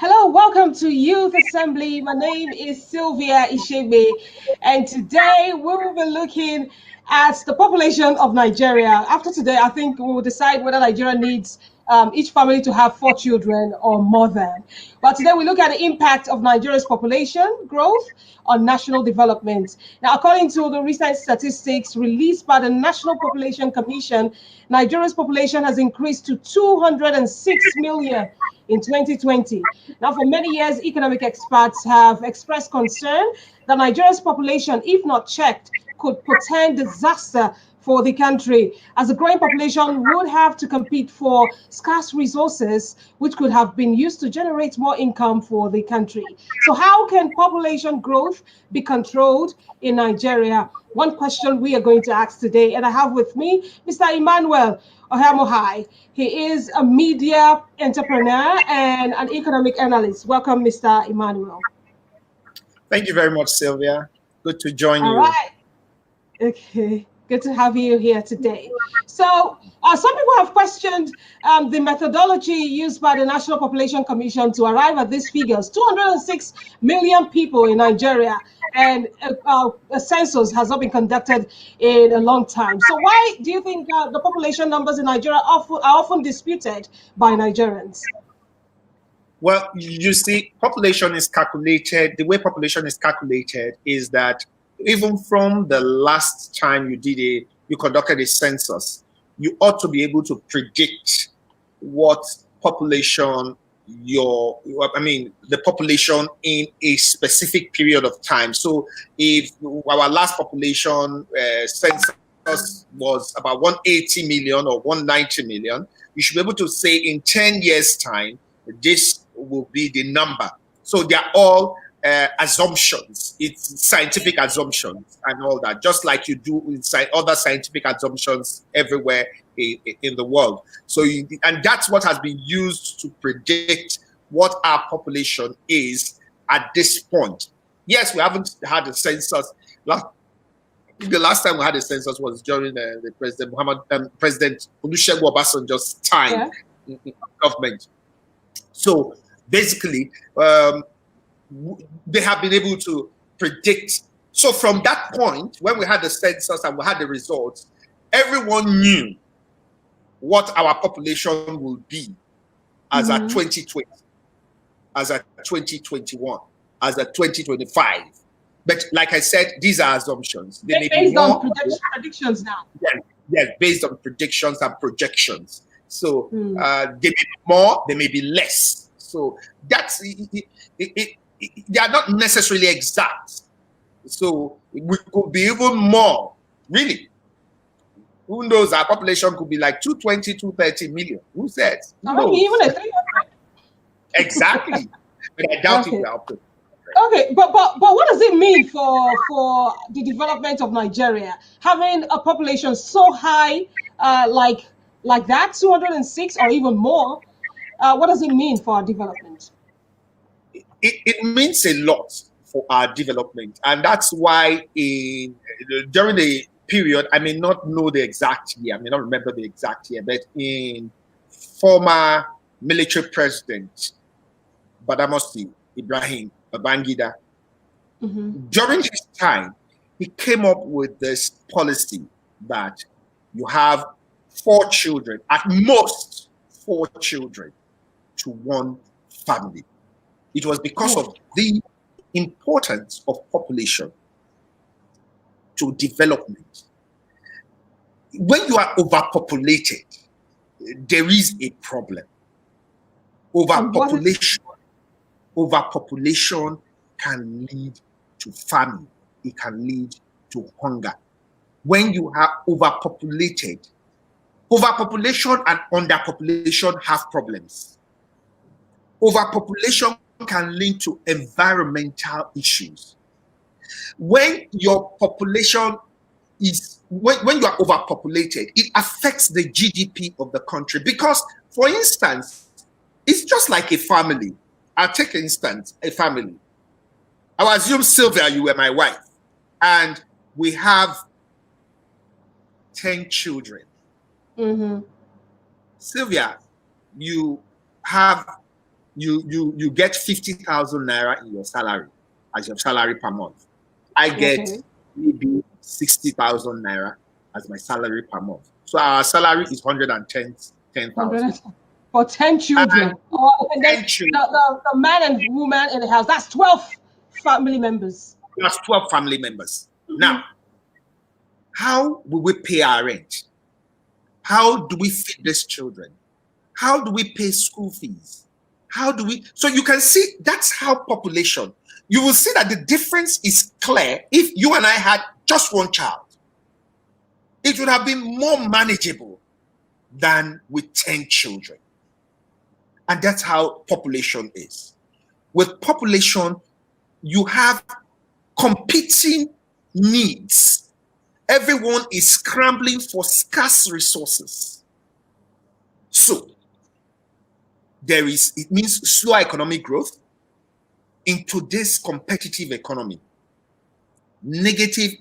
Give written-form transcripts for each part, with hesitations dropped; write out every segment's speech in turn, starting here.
Hello, welcome to Youth Assembly. My name is Sylvia Ishegbe, and today we will be looking at the population of Nigeria. After today, I think we will decide whether Nigeria needs each family to have 4 children or more than. But today we look at the impact of Nigeria's population growth on national development. Now, according to the recent statistics released by the National Population Commission, Nigeria's population has increased to 206 million in 2020. Now, for many years, economic experts have expressed concern that Nigeria's population, if not checked, could portend disaster for the country, as the growing population would have to compete for scarce resources, which could have been used to generate more income for the country. So how can population growth be controlled in Nigeria? One question we are going to ask today, and I have with me Mr. Emmanuel Ohamohai. He is a media entrepreneur and an economic analyst. Welcome, Mr. Emmanuel. Thank you very much, Sylvia. Good to join All you. right. Okay. Good to have you here today. So some people have questioned the methodology used by the National Population Commission to arrive at these figures. 206 million people in Nigeria, and a census has not been conducted in a long time. So why do you think the population numbers in Nigeria are often disputed by Nigerians? Well, you see, population is calculated. The way population is calculated is that even from the last time you conducted a census, you ought to be able to predict what population the population in a specific period of time. So if our last population census was about 180 million or 190 million, you should be able to say in 10 years' time, this will be the number. So they are all assumptions. It's scientific assumptions and all that, just like you do in other scientific assumptions everywhere in the world. So, and that's what has been used to predict what our population is at this point. Yes, we haven't had a census. The last time we had a census was during the President Olusegun Obasanjo's time in government. So basically, they have been able to predict. So from that point, when we had the census and we had the results, everyone knew what our population will be as at 2020, as at 2021, as at 2025. But like I said, these are assumptions. They may based be more, on predictions now. Yes, based on predictions and projections. So they may be more, they may be less. So that's they are not necessarily exact. So we could be even more, really. Who knows? Our population could be like 220, 230 million. Who says? Even a 300. Exactly. But I doubt it will happen. Okay, but what does it mean for the development of Nigeria, having a population so high, like that, 206 or even more? What does it mean for our development? It means a lot for our development, and that's why during the period, I may not know the exact year, I may not remember the exact year, but in former military president Badamasi Ibrahim Babangida, during his time, he came up with this policy that you have 4 children, at most 4 children to one family. It was because of the importance of population to development. When you are overpopulated, there is a problem. Overpopulation can lead to famine. It can lead to hunger. When you are overpopulation and underpopulation have problems. Overpopulation can lead to environmental issues. When your population when you are overpopulated, it affects the GDP of the country. Because, for instance, it's just like a family. I'll take an instance, a family. I'll assume, Sylvia, you were my wife, and we have 10 children. Sylvia, you have you get 50,000 naira in your salary as your salary per month. I get maybe 60,000 naira as my salary per month. So our salary is 110,000 for 10 children. And 10 children. The man and woman in the house, that's 12 family members. That's 12 family members. Now, how will we pay our rent? How do we feed these children? How do we pay school fees? How do we? So you can see that's how population. You will see that the difference is clear. If you and I had just one child, it would have been more manageable than with 10 children. And that's how population is. With population, you have competing needs. Everyone is scrambling for scarce resources. So it means slow economic growth in today's competitive economy, negative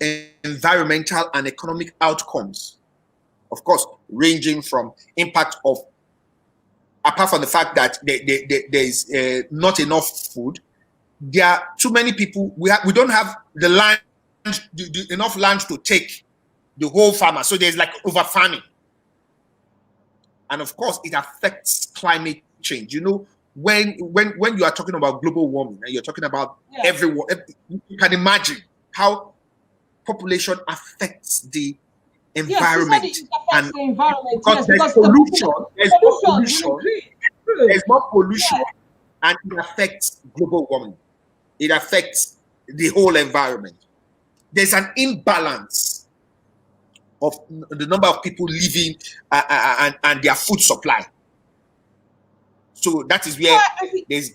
environmental and economic outcomes, of course, ranging from impact of, apart from the fact that there is not enough food, there are too many people. We don't have the land, enough land to take the whole farmer. So there's like over farming. And of course, it affects climate change. You know, when you are talking about global warming and you're talking about everyone, you can imagine how population affects the environment. Yes, and the environment. Because there's pollution, there's more pollution, and it affects global warming. It affects the whole environment. There's an imbalance of the number of people living and their food supply. So that is where there's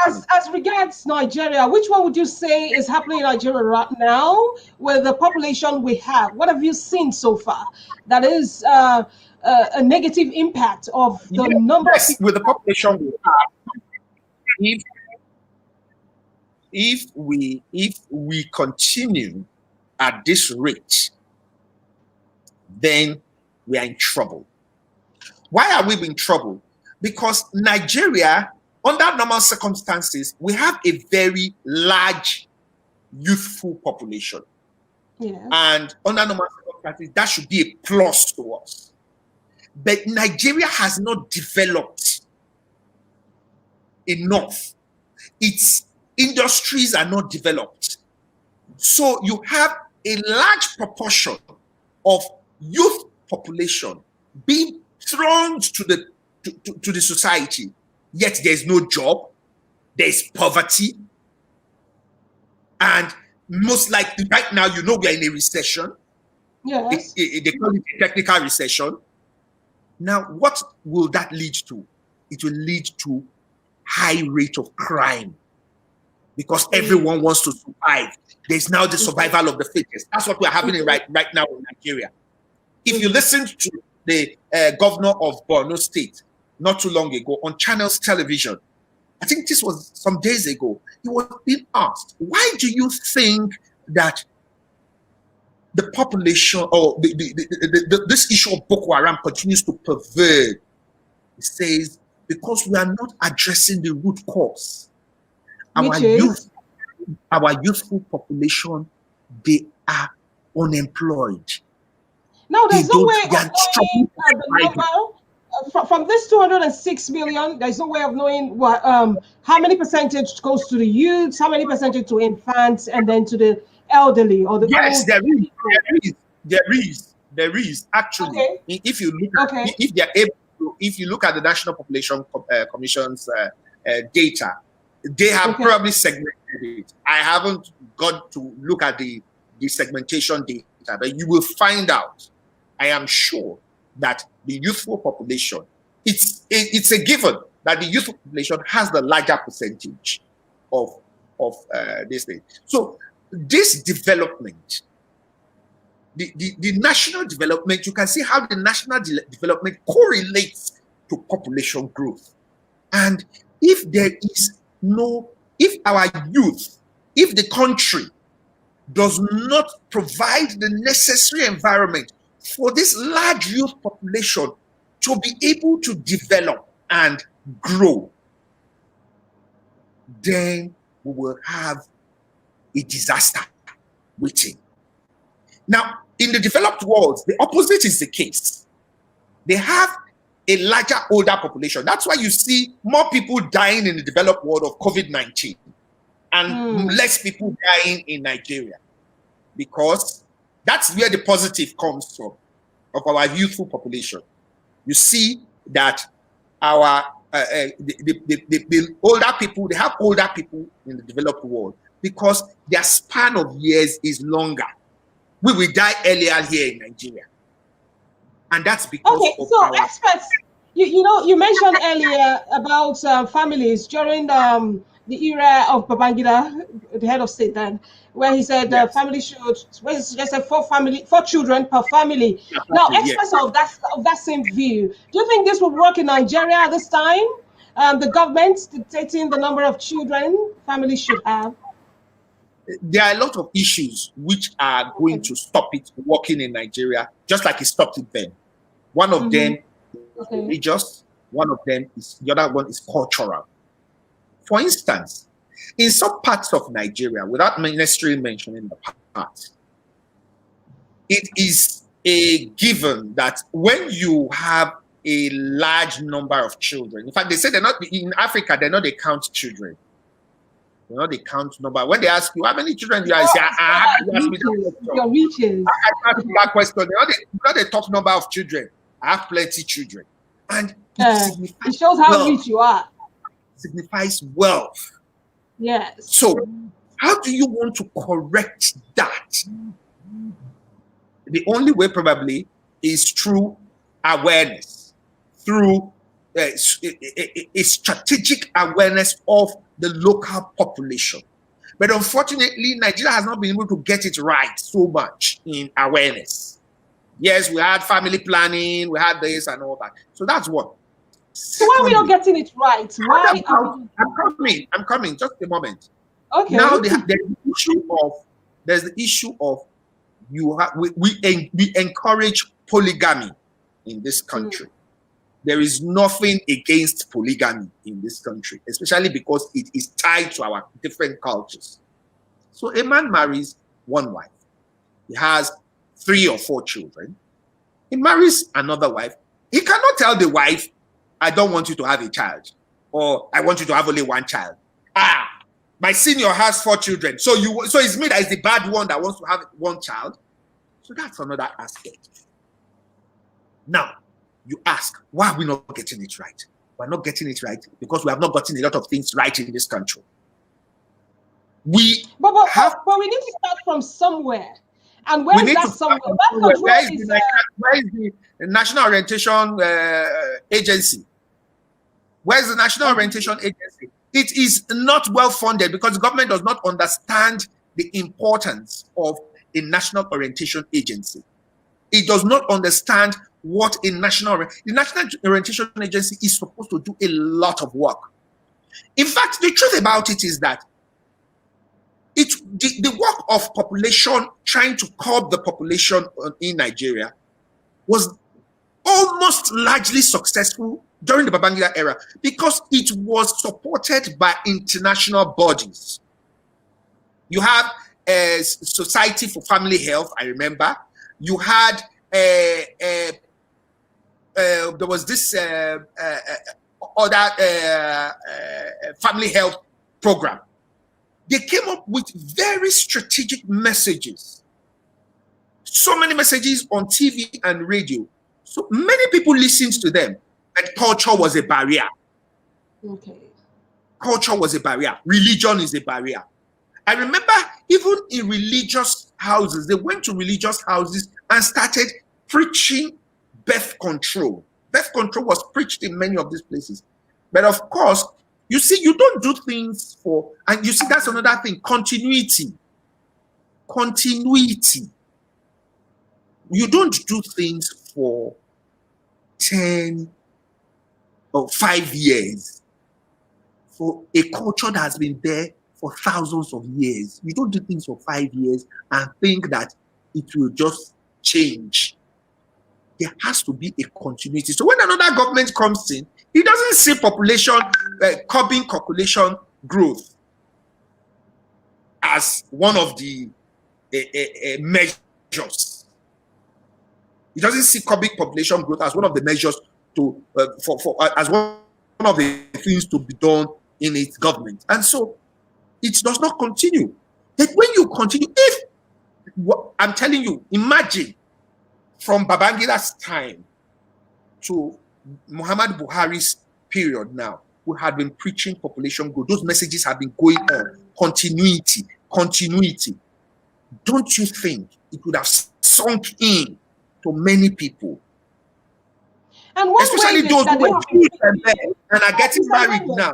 as regards Nigeria, which one would you say is happening in Nigeria right now with the population we have? What have you seen so far that is a negative impact of the number of people? With the population we have, if we continue at this rate, then we are in trouble. Why are we in trouble? Because Nigeria, under normal circumstances, we have a very large youthful population. Yeah. And under normal circumstances, that should be a plus to us. But Nigeria has not developed enough. Its industries are not developed. So you have a large proportion of youth population being thrown to the society, yet there's no job, there's poverty, and most likely right now, you know, we're in a recession. Yes. They call it a technical recession. Now, what will that lead to? It will lead to high rate of crime because everyone wants to survive. There's now the survival of the fittest. That's what we're having right now in Nigeria. If you listen to the governor of Borno State not too long ago on Channels Television, I think this was some days ago, he was being asked, why do you think that the population or this issue of Boko Haram continues to pervade? He says, because we are not addressing the root cause. Our youthful population, they are unemployed. No, there's no way of knowing the number. From this 206 million, there's no way of knowing what how many percentage goes to the youths, how many percentage to infants, and then to the elderly or the yes, there is actually. Okay. If you look at, if they're able to, if you look at the National Population Commission's data, they have probably segmented it. I haven't got to look at the segmentation data, but you will find out. I am sure that the youthful population, it's a given that the youthful population has the larger percentage of this thing. So this development, the national development, you can see how the national development correlates to population growth. And if there is if our youth, if the country does not provide the necessary environment for this large youth population to be able to develop and grow, then we will have a disaster waiting. Now, in the developed world, the opposite is the case. They have a larger, older population. That's why you see more people dying in the developed world of COVID-19 and less people dying in Nigeria, because that's where the positive comes from of our youthful population. You see that our the older people, they have older people in the developed world because their span of years is longer. We will die earlier here in Nigeria. And that's because of so our experts, you mentioned earlier about families during the era of Babangida, the head of state then, where he said the family should, where he suggested four children per family. Now, experts of that same view, do you think this will work in Nigeria at this time? The government dictating the number of children families should have? There are a lot of issues which are going to stop it working in Nigeria, just like it stopped it then. One of them is religious, the other one is cultural. For instance, in some parts of Nigeria, without necessarily mentioning the part, it is a given that when you have a large number of children, in fact, they say they're not in Africa, they're not they count children. They count number. When they ask you how many children do you have, you say, your reaches. I ask you that question. They talk number of children. I have plenty of children. And it shows how rich you are. It signifies wealth. Yes. So how do you want to correct that? The only way probably is through awareness, through a strategic awareness of the local population. But unfortunately, Nigeria has not been able to get it right so much in awareness. Yes, we had family planning, we had this and all that. So that's what. So why are we not getting it right? Why? I'm coming. Just a moment. Okay. Now there's the issue of we encourage polygamy in this country. There is nothing against polygamy in this country, especially because it is tied to our different cultures. So a man marries one wife. He has 3 or 4 children. He marries another wife. He cannot tell the wife, I don't want you to have a child, or I want you to have only one child. My senior has 4 children. So it's me that is the bad one that wants to have one child. So that's another aspect. Now, you ask, why are we not getting it right? We're not getting it right because we have not gotten a lot of things right in this country. But we need to start from somewhere. And where is that somewhere? Where is the National Orientation Agency? Where is the National Orientation Agency? It is not well funded because the government does not understand the importance of a National Orientation Agency. It does not understand what the National Orientation Agency is supposed to do a lot of work. In fact, the truth about it is that the work of population, trying to curb the population in Nigeria, was almost largely successful during the Babangida era because it was supported by international bodies. You have a Society for Family Health, I remember. You had there was this other family health program. They came up with very strategic messages. So many messages on TV and radio. So many people listened to them. And culture was a barrier. Okay. Culture was a barrier. Religion is a barrier. I remember even in religious houses, they went to religious houses and started preaching birth control. Birth control was preached in many of these places. But of course, you see, you don't do things for, and you see, that's another thing, continuity. Continuity. You don't do things for 10 or 5 years. For a culture that has been there for thousands of years. You don't do things for 5 years and think that it will just change. There has to be a continuity. So when another government comes in, it doesn't see population, curbing population growth as one of the measures. It doesn't see public population growth as one of the measures to as one of the things to be done in its government, and so it does not continue. That when you continue, if I'm telling you, imagine from Babangida's time to Muhammad Buhari's period now, we have been preaching population growth. Those messages have been going on. Continuity. Don't you think it would have sunk in to many people? And one especially way those who were Jews and are getting married now.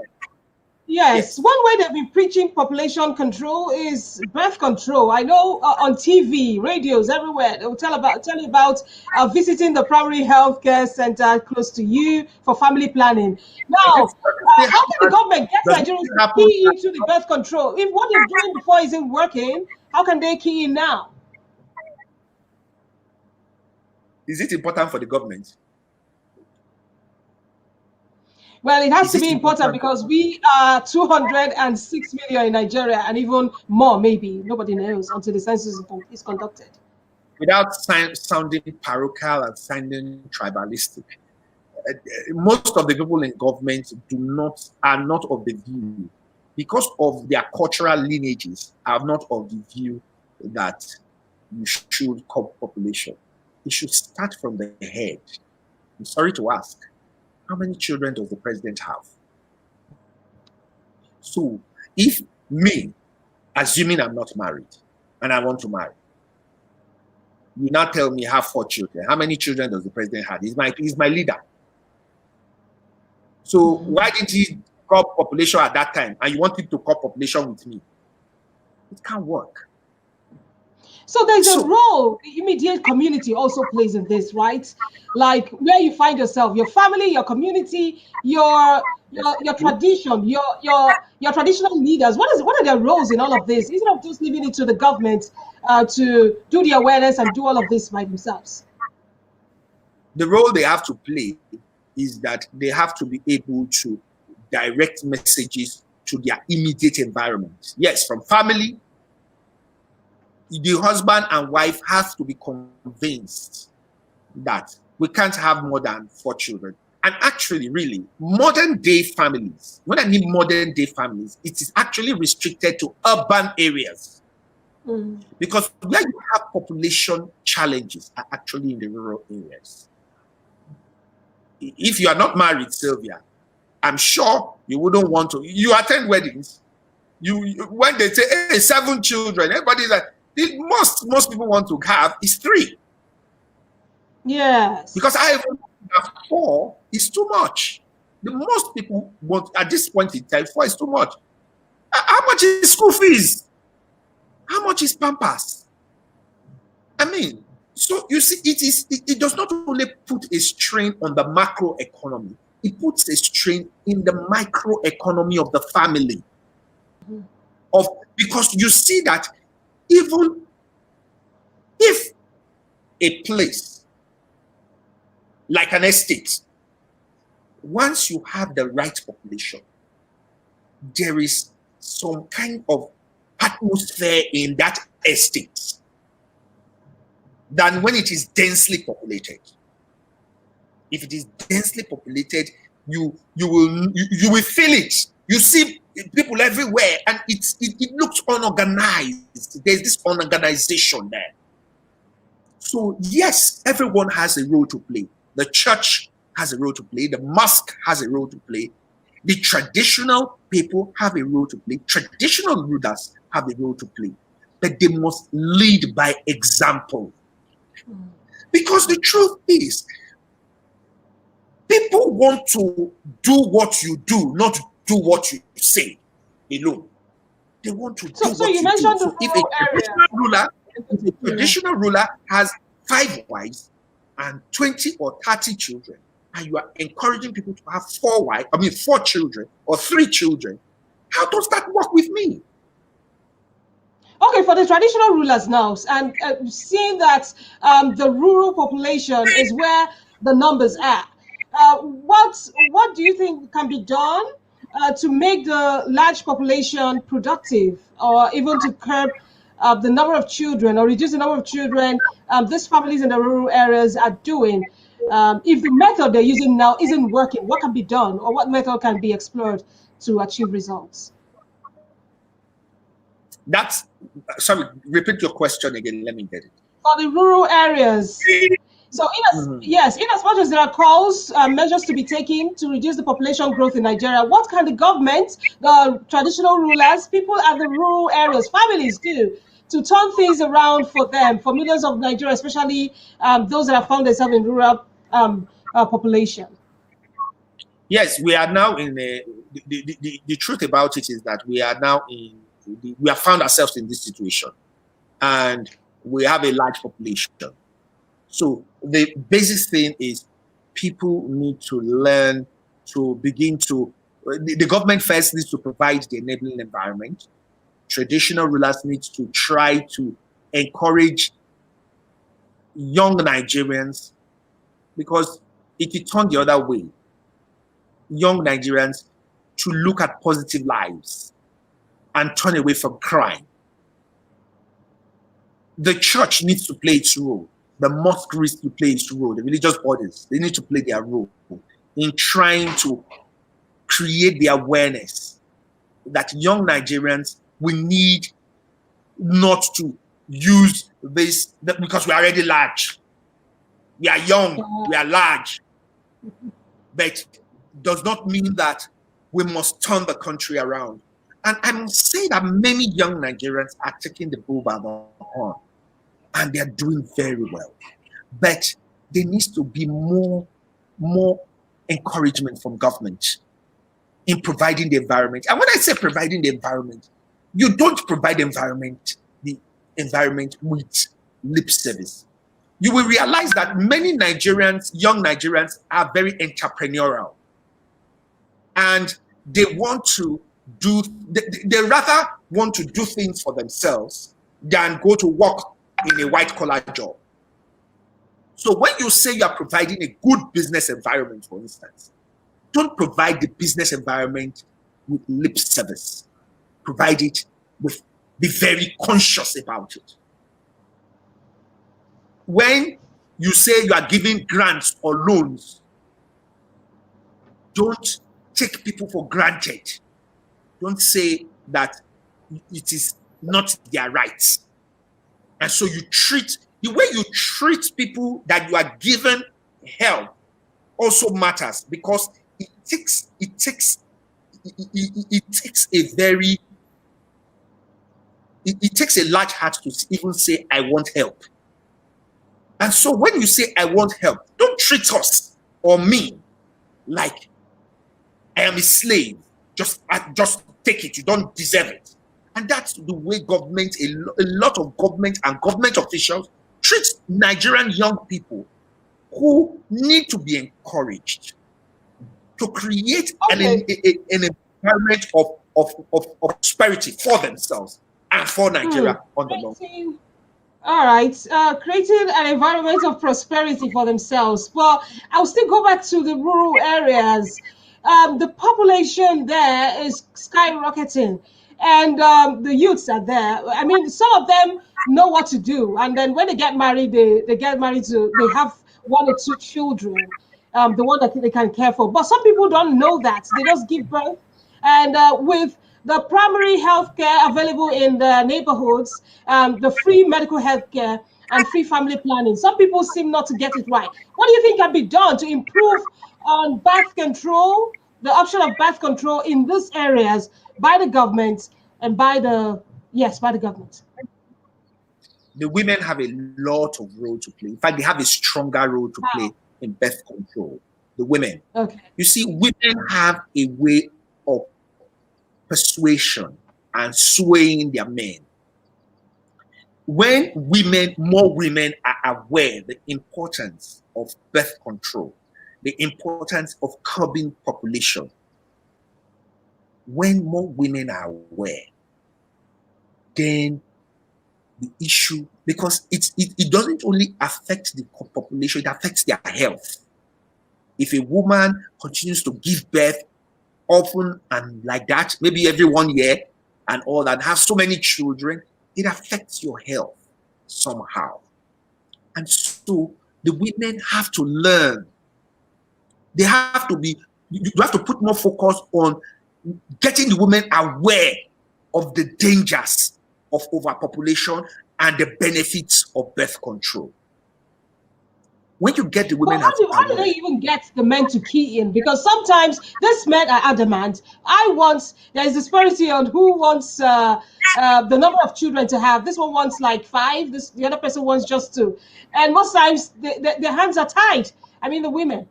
Yes, one way they've been preaching population control is birth control. I know on TV, radios, everywhere, they will tell you about visiting the primary health care center close to you for family planning. Now, how can the government get Nigerians to key into the birth control? If what they're doing before isn't working, how can they key in now? Is it important for the government? Well, it has to be important because we are 206 million in Nigeria, and even more, maybe. Nobody knows until the census is conducted. Without sounding parochial and sounding tribalistic, most of the people in government are not of the view, because of their cultural lineages, are not of the view that you should cut population. It should start from the head. I'm sorry to ask, how many children does the president have? So if me, assuming I'm not married and I want to marry, you now tell me I have 4 children. How many children does the president have? He's my leader. So why didn't he cut population at that time? And you want him to cut population with me? It can't work. So there's a role the immediate community also plays in this, right? Like where you find yourself, your family, your community, your tradition, your traditional leaders. What are their roles in all of this? Instead of just leaving it to the government to do the awareness and do all of this by themselves. The role they have to play is that they have to be able to direct messages to their immediate environment. Yes, from family. The husband and wife have to be convinced that we can't have more than 4 children. And actually, really, modern day families, when I mean modern day families, it is actually restricted to urban areas. Because where you have population challenges are actually in the rural areas. If you are not married, Sylvia, I'm sure you wouldn't want to. You attend weddings. When they say, hey, 7 children, everybody's like, most people want to have is 3. Yes. Because I even have 4 is too much. The most people want at this point in time 4 is too much. How much is school fees? How much is Pampers? I mean, so you see, it does not only put a strain on the macro economy, it puts a strain in the micro economy of the family. Because you see that even if a place like an estate, once you have the right population, there is some kind of atmosphere in that estate than when it is densely populated. If it is densely populated, you will feel it. You see people everywhere, and it looks unorganized. There's this unorganization there. So yes, everyone has a role to play. The church has a role to play. The mosque has a role to play. The traditional people have a role to play. Traditional rulers have a role to play. But they must lead by example. Because the truth is, people want to do what you do, not do what you say alone. They want to do what you do. So if a traditional ruler has 5 wives and 20 or 30 children, and you are encouraging people to have 4 children or 3 children, how does that work with me? Okay, for the traditional rulers now, and seeing that the rural population is where the numbers are, what do you think can be done to make the large population productive, or even to curb the number of children or reduce the number of children these families in the rural areas are doing. If the method they're using now isn't working, what can be done, or what method can be explored to achieve results? That's sorry. Repeat your question again. Let me get it. For the rural areas. So, yes, in as much as there are calls, measures to be taken to reduce the population growth in Nigeria, what can the government, the traditional rulers, people at the rural areas, families do to turn things around for them, for millions of Nigeria, especially those that have found themselves in rural population? Yes, we are now in the truth about it is that we are now in, we have found ourselves in this situation, and we have a large population. So the basic thing is people need to learn to begin to, the government first needs to provide the enabling environment. Traditional rulers need to try to encourage young Nigerians, because if you turn the other way, young Nigerians to look at positive lives and turn away from crime. The church needs to play its role. The mosque needs to play its role. The religious bodies, they need to play their role in trying to create the awareness that young Nigerians, we need not to use this because we are already large. We are young, we are large, but does not mean that we must turn the country around. And I must say that many young Nigerians are taking the bull by the horn, and they're doing very well. But there needs to be more encouragement from government in providing the environment. And when I say providing the environment, you don't provide the environment with lip service. You will realize that many Nigerians, young Nigerians, are very entrepreneurial. And they want to they rather want to do things for themselves than go to work in a white-collar job. So when you say you are providing a good business environment, for instance, don't provide the business environment with lip service. Provide it with, be very conscious about it. When you say you are giving grants or loans, don't take people for granted. Don't say that it is not their rights. And so you treat, the way you treat people that you are given help also matters, because it takes a large heart to even say, I want help. And so when you say, I want help, don't treat us or me like I am a slave. Just take it. You don't deserve it. And that's the way government, a lot of government and government officials treat Nigerian young people who need to be encouraged to create an environment of prosperity for themselves and for Nigeria on the long. All right, creating an environment of prosperity for themselves. But I'll still go back to the rural areas. The population there is skyrocketing, and the youths are there. I mean, some of them know what to do, and then when they get married, they get married to, they have 1 or 2 children, the one that they can care for. But some people don't know that. They just give birth, and with the primary health care available in the neighborhoods, the free medical health care and free family planning, some people seem not to get it right. What do you think can be done to improve on birth control, the option of birth control in these areas by the government and by the government? The women have a lot of role to play. In fact, they have a stronger role to play in birth control. The women. Okay. You see, women have a way of persuasion and swaying their men. When more women are aware the importance of birth control, the importance of curbing population, when more women are aware, then the issue, because it doesn't only affect the population, it affects their health. If a woman continues to give birth often and like that, maybe every 1 year and all that, have so many children, it affects your health somehow. And so the women have to learn. They have to be, you have to put more focus on getting the women aware of the dangers of overpopulation and the benefits of birth control. When you get the women, how do they even get the men to key in? Because sometimes these men are adamant. There is disparity on who wants the number of children to have. This one wants like 5. The other person wants just 2. And most times their hands are tied. I mean, the women.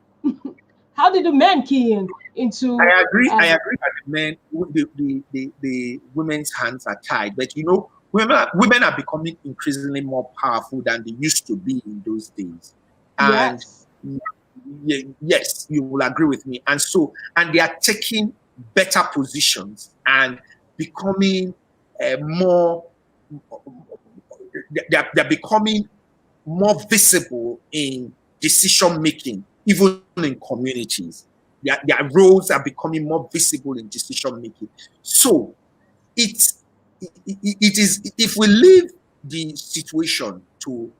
How did the men key in into? I agree that the men, the women's hands are tied. But you know, women are becoming increasingly more powerful than they used to be in those days. And yes, you will agree with me. And they are taking better positions and becoming more. They're becoming more visible in decision making, even in communities. Their roles are becoming more visible in decision making. So it is, if we leave the situation to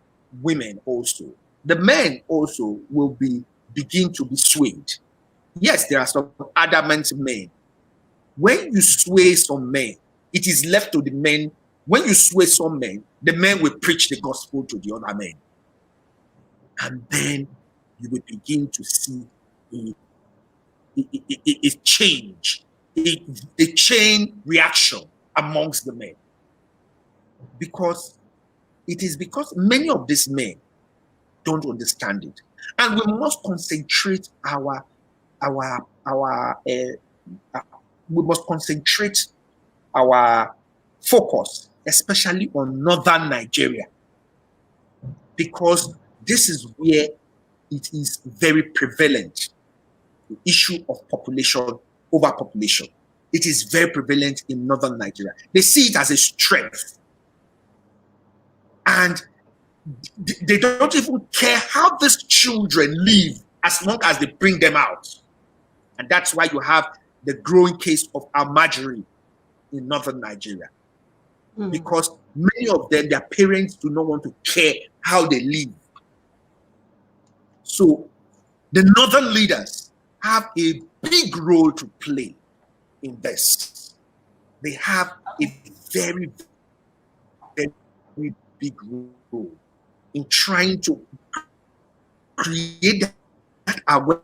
women also, the men also will begin to be swayed. Yes, there are some adamant men. When you sway some men, it is left to the men. When you sway some men, the men will preach the gospel to the other men. And then you will begin to see a change, a chain reaction amongst the men. Because many of these men don't understand it. And we must concentrate our focus, especially on northern Nigeria, because this is where it is very prevalent. The issue of overpopulation. It is very prevalent in northern Nigeria. They see it as a strength. And they don't even care how these children live as long as they bring them out. And that's why you have the growing case of almajiri in northern Nigeria. Because many of them, their parents do not want to care how they live. So the northern leaders have a big role to play in this. They have a very, very big role in trying to create that awareness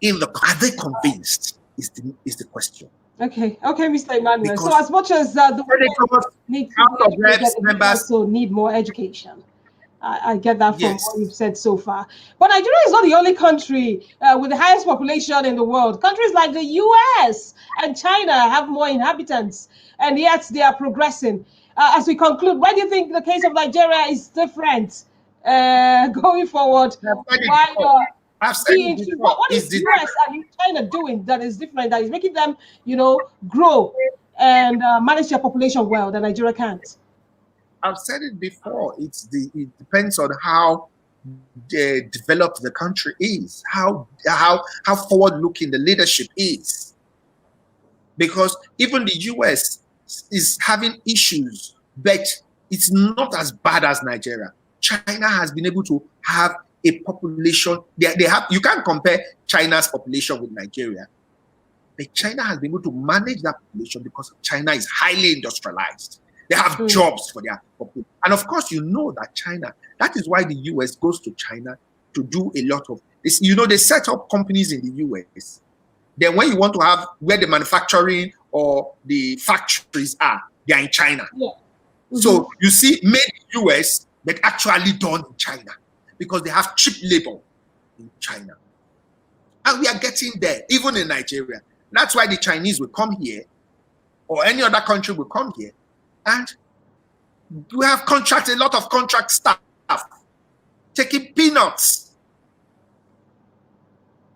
in the. Are they convinced? Is the question. Okay, Mr. Emmanuel. So as much as the need to also need more education. I get that from what you've said so far. But Nigeria is not the only country with the highest population in the world. Countries like the US and China have more inhabitants, and yet they are progressing. As we conclude, why do you think the case of Nigeria is different going forward? What is the US and China doing that is different, that is making them, grow and manage their population well that Nigeria can't? I've said it before. It depends on how developed the country is, how forward-looking the leadership is. Because even the US is having issues, but it's not as bad as Nigeria. China has been able to have a population. They have. You can't compare China's population with Nigeria, but China has been able to manage that population because China is highly industrialized. They have jobs for their population. And of course, you know that China, that is why the US goes to China to do a lot of this. They set up companies in the US. Then when you want to have where the manufacturing or the factories are, they are in China. Yeah. So you see, made in US, but actually done in China because they have cheap labor in China. And we are getting there, even in Nigeria. That's why the Chinese will come here, or any other country will come here. And we have a lot of contract staff taking peanuts.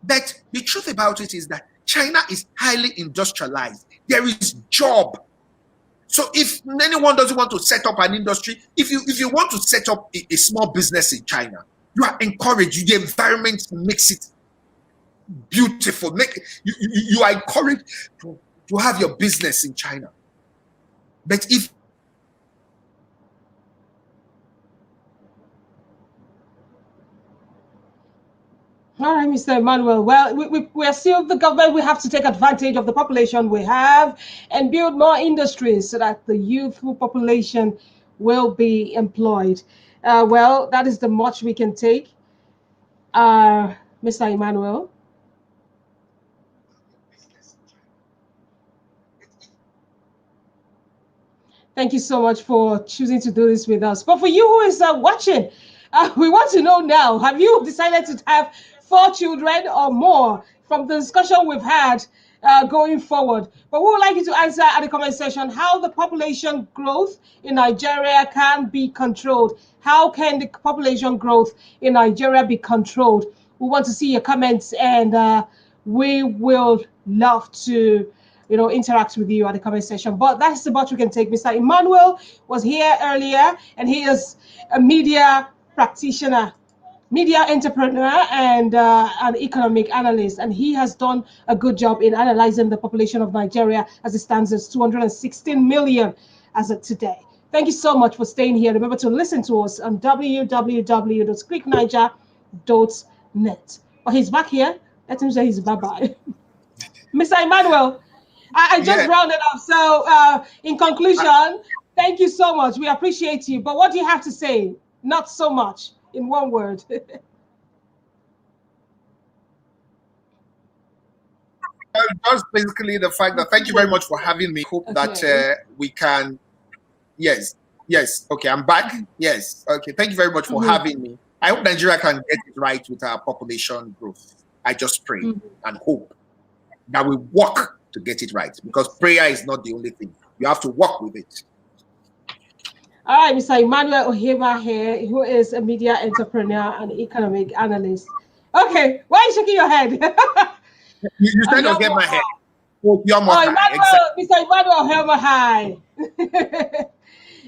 But the truth about it is that China is highly industrialized. There is job. So if anyone doesn't want to set up an industry, if you want to set up a small business in China, you are encouraged. The environment makes it beautiful. You are encouraged to have your business in China. But if All right, Mr. Emmanuel. Well, we are still the government. We have to take advantage of the population we have and build more industries so that the youthful population will be employed. Well, that is the much we can take. Mr. Emmanuel. Thank you so much for choosing to do this with us. But for you who is watching, we want to know now, have you decided to have 4 children or more from the discussion we've had going forward? But we would like you to answer at the comment section how the population growth in Nigeria can be controlled. How can the population growth in Nigeria be controlled? We want to see your comments, and we will love to interact with you at the comment section. But that's the much we can take. Mr. Emmanuel was here earlier, and he is a media practitioner, media entrepreneur, and an economic analyst. And he has done a good job in analyzing the population of Nigeria as it stands as 216 million as of today. Thank you so much for staying here. Remember to listen to us on www.quickniger.net. But he's back here. Let him say his bye-bye. Mr. Emmanuel, I just rounded up. So, in conclusion, thank you so much. We appreciate you. But what do you have to say? Not so much, in one word. just basically the fact that thank you very much for having me. Hope that we can. Yes, okay, I'm back. Yes, okay. Thank you very much for having me. I hope Nigeria can get it right with our population growth. I just pray and hope that we work to get it right, because prayer is not the only thing. You have to work with it. All right, Mr. Emmanuel Ohema here, who is a media entrepreneur and economic analyst. Okay, why are you shaking your head? You said don't get my head. Oh, Emmanuel, Mr. Emmanuel Ohema, hi.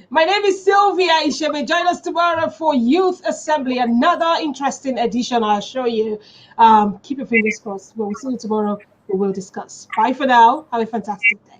My name is Sylvia Ishebe. Join us tomorrow for Youth Assembly, another interesting edition, I'll show you. Keep your fingers crossed. When we see you tomorrow, we will discuss. Bye for now. Have a fantastic day.